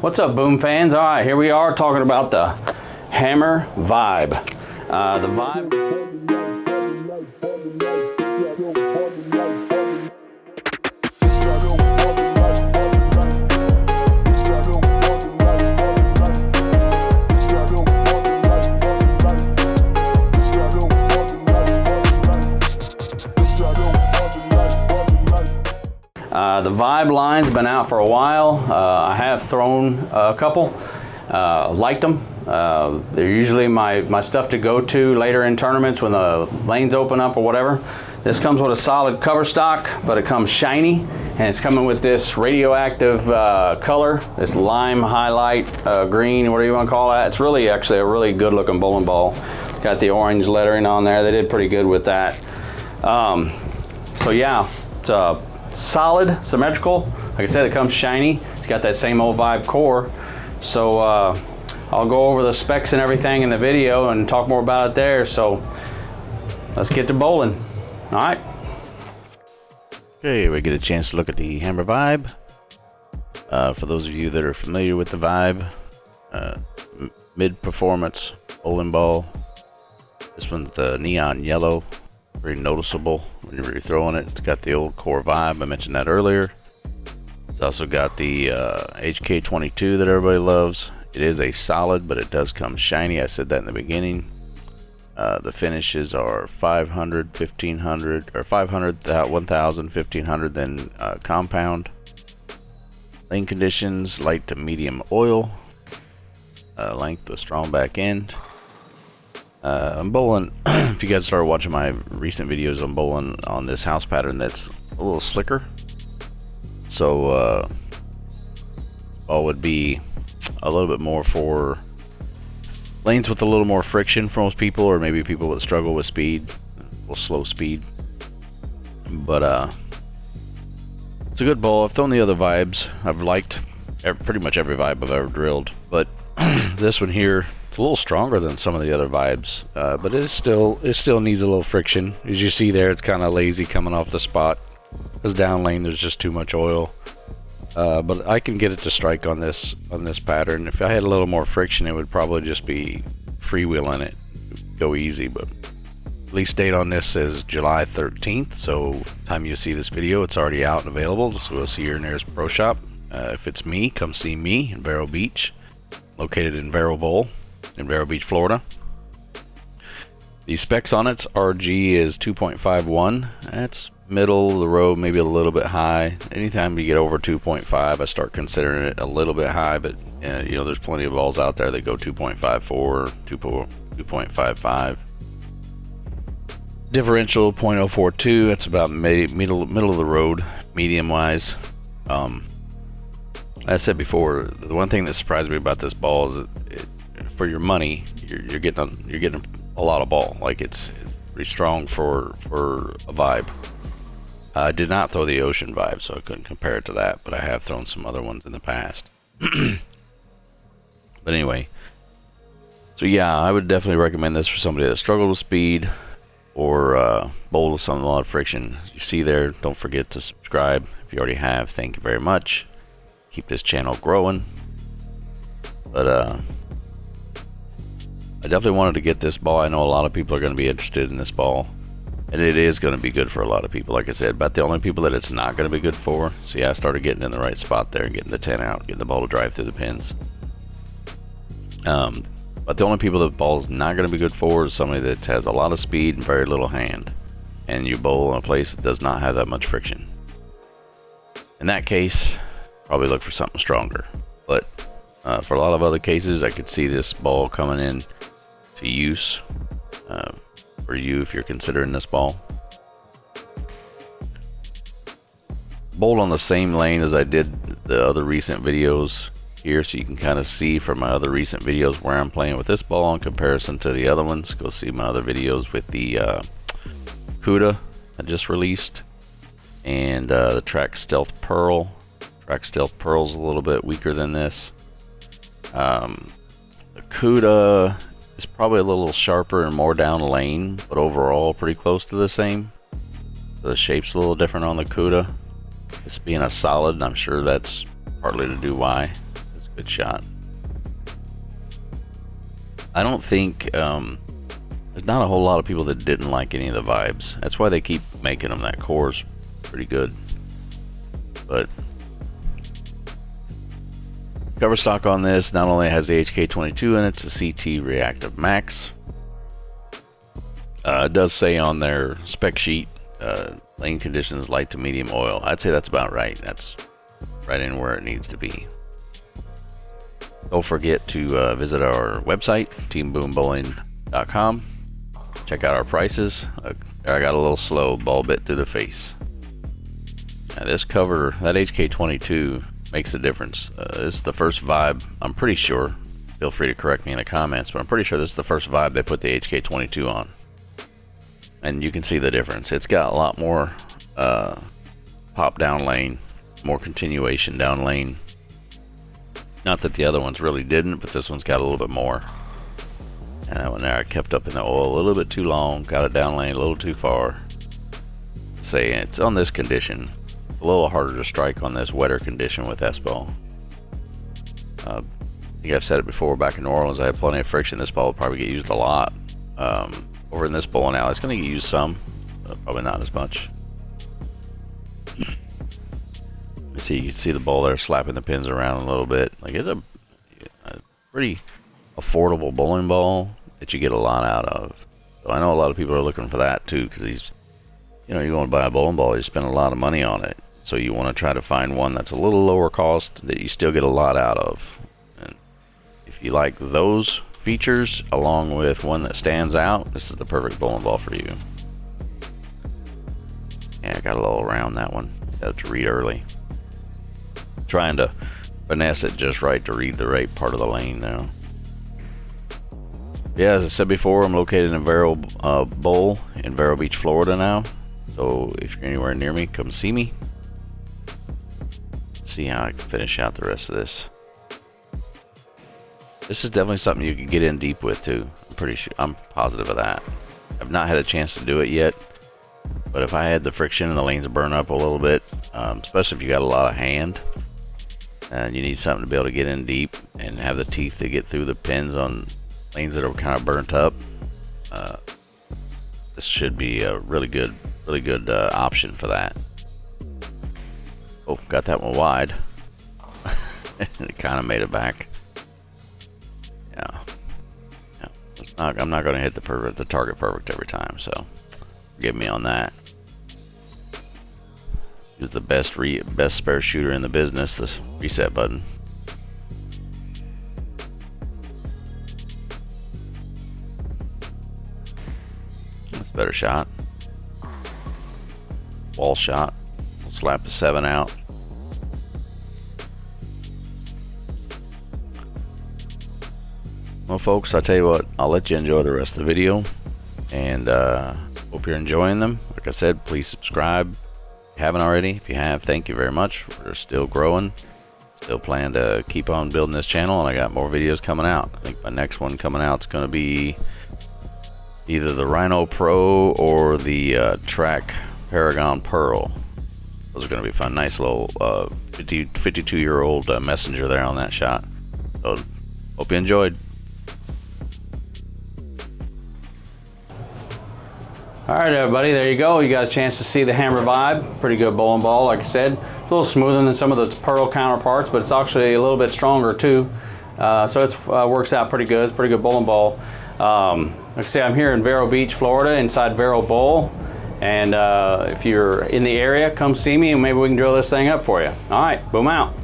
What's up, Boom fans? All right, here we are talking about the Hammer Vibe. The Vibe. The Vibe line's been out for a while. I have thrown a couple, liked them. They're usually my stuff to go to later in tournaments when the lanes open up or whatever. This comes with a solid cover stock, but it comes shiny, and it's coming with this radioactive color, this lime highlight green, whatever you want to call that. It's really actually a really good looking bowling ball. Got the orange lettering on there. They did pretty good with that. So yeah, it's solid, symmetrical. Like I said, it comes shiny. It's got that same old Vibe core. So I'll go over the specs and everything in the video and talk more about it there. So let's get to bowling. All right. Okay, we get a chance to look at the Hammer Vibe. For those of you that are familiar with the Vibe, mid-performance bowling ball. This one's the neon yellow. Very noticeable whenever you're throwing it. It's got the old core Vibe, I mentioned that earlier. It's also got the HK22 that everybody loves. It is a solid, but it does come shiny. I said that in the beginning. The finishes are 500, 1500, or 500, 1000, 1500, then compound. Lane conditions, light to medium oil. Length of strong back end. I'm bowling. If you guys started watching my recent videos, I'm bowling on this house pattern that's a little slicker. So ball would be a little bit more for lanes with a little more friction for most people, or maybe people that struggle with speed, or slow speed. But it's a good ball. I've thrown the other Vibes. I've liked pretty much every Vibe I've ever drilled, but this one here, it's a little stronger than some of the other Vibes, but it still needs a little friction. As you see there, it's kind of lazy coming off the spot, because down lane there's just too much oil. But I can get it to strike on this pattern. If I had a little more friction, it would probably just be freewheeling it, go easy. But release date on this is July 13th, so time you see this video, it's already out and available. So we'll see your nearest pro shop. If it's me, come see me in Vero Beach, located in Vero Bowl in Vero Beach, Florida. The specs on its RG is 2.51. That's middle of the road, maybe a little bit high. Anytime you get over 2.5, I start considering it a little bit high, but you know, there's plenty of balls out there that go 2.54, 2.55. Differential 0.042. That's about middle of the road, medium wise. As I said before, the one thing that surprised me about this ball is that for your money, you're getting a lot of ball. Like it's pretty strong for a Vibe. I did not throw the Ocean Vibe, so I couldn't compare it to that, but I have thrown some other ones in the past. But anyway, so yeah, I would definitely recommend this for somebody that struggled with speed or bowled with a lot of friction. You see there, don't forget to subscribe if you already have. Thank you very much. Keep this channel growing. But I definitely wanted to get this ball. I know a lot of people are going to be interested in this ball, and it is going to be good for a lot of people. Like I said, but the only people that it's not going to be good for, see, I started getting in the right spot there and getting the 10 out, getting the ball to drive through the pins. But the only people that the ball is not going to be good for is somebody that has a lot of speed and very little hand, and you bowl in a place that does not have that much friction. In that case, probably look for something stronger. But for a lot of other cases, I could see this ball coming in to use for you if you're considering this ball. Bowled on the same lane as I did the other recent videos here, so you can kind of see from my other recent videos where I'm playing with this ball in comparison to the other ones. Go see my other videos with the CUDA I just released, and the Track Stealth Pearl. Track Stealth Pearl's a little bit weaker than this. The CUDA is probably a little sharper and more down lane, but overall pretty close to the same. The shape's a little different on the CUDA. This being a solid, I'm sure that's partly to do why. Good shot. I don't think there's not a whole lot of people that didn't like any of the vibes. That's why they keep making them. That core's pretty good. But cover stock on this not only has the HK22 in it, it's a CT Reactive Max. It does say on their spec sheet, lane conditions light to medium oil. I'd say that's about right. That's right in where it needs to be. Don't forget to visit our website, teamboombowling.com. Check out our prices. I got a little slow, ball bit through the face. Now this cover, that HK22 makes a difference. This is the first vibe, I'm pretty sure. Feel free to correct me in the comments, but I'm pretty sure this is the first vibe they put the HK22 on. And you can see the difference. It's got a lot more pop down lane, more continuation down lane. Not that the other ones really didn't, but this one's got a little bit more. And that one there, I kept up in the oil a little bit too long, got it down lane a little too far. Say it's on this condition, a little harder to strike on this wetter condition with S-ball. I think I've said it before, back in New Orleans I had plenty of friction. This ball will probably get used a lot. Over in this bowling alley, it's going to get used some, but probably not as much. See, you can see the ball there slapping the pins around a little bit. Like, it's a pretty affordable bowling ball that you get a lot out of. So I know a lot of people are looking for that too, because you want to buy a bowling ball, you spend a lot of money on it. So you want to try to find one that's a little lower cost that you still get a lot out of. And if you like those features along with one that stands out, this is the perfect bowling ball for you. Yeah, I got a little around that one. Got to read early. Trying to finesse it just right to read the right part of the lane now. Yeah, as I said before, I'm located in Vero Bowl in Vero Beach, Florida now. So if you're anywhere near me, come see me. See how I can finish out the rest of this. This is definitely something you can get in deep with too. I'm positive of that. I've not had a chance to do it yet, but if I had the friction and the lanes burn up a little bit, especially if you got a lot of hand, and you need something to be able to get in deep and have the teeth to get through the pins on lanes that are kind of burnt up, this should be a really good option for that. Oh, got that one wide. It kind of made it back. Yeah. I'm not going to hit the target perfect every time, so forgive me on that. Use the best spare shooter in the business, this reset button. That's a better shot. Wall shot. We'll slap the 7 out. Well, folks, I'll tell you what, I'll let you enjoy the rest of the video, and hope you're enjoying them. Like I said, please subscribe if you haven't already. If you have, thank you very much. We're still growing, still plan to keep on building this channel, and I got more videos coming out. I think my next one coming out is going to be either the Rhino Pro or the Track Paragon Pearl. Those are going to be fun. Nice little 52-year-old messenger there on that shot. So hope you enjoyed. Alright everybody, there you go. You got a chance to see the Hammer Vibe. Pretty good bowling ball, like I said. It's a little smoother than some of the Pearl counterparts, but it's actually a little bit stronger too. So it works out pretty good. It's a pretty good bowling ball. Like I say, I'm here in Vero Beach, Florida, inside Vero Bowl. And if you're in the area, come see me and maybe we can drill this thing up for you. Alright, boom out.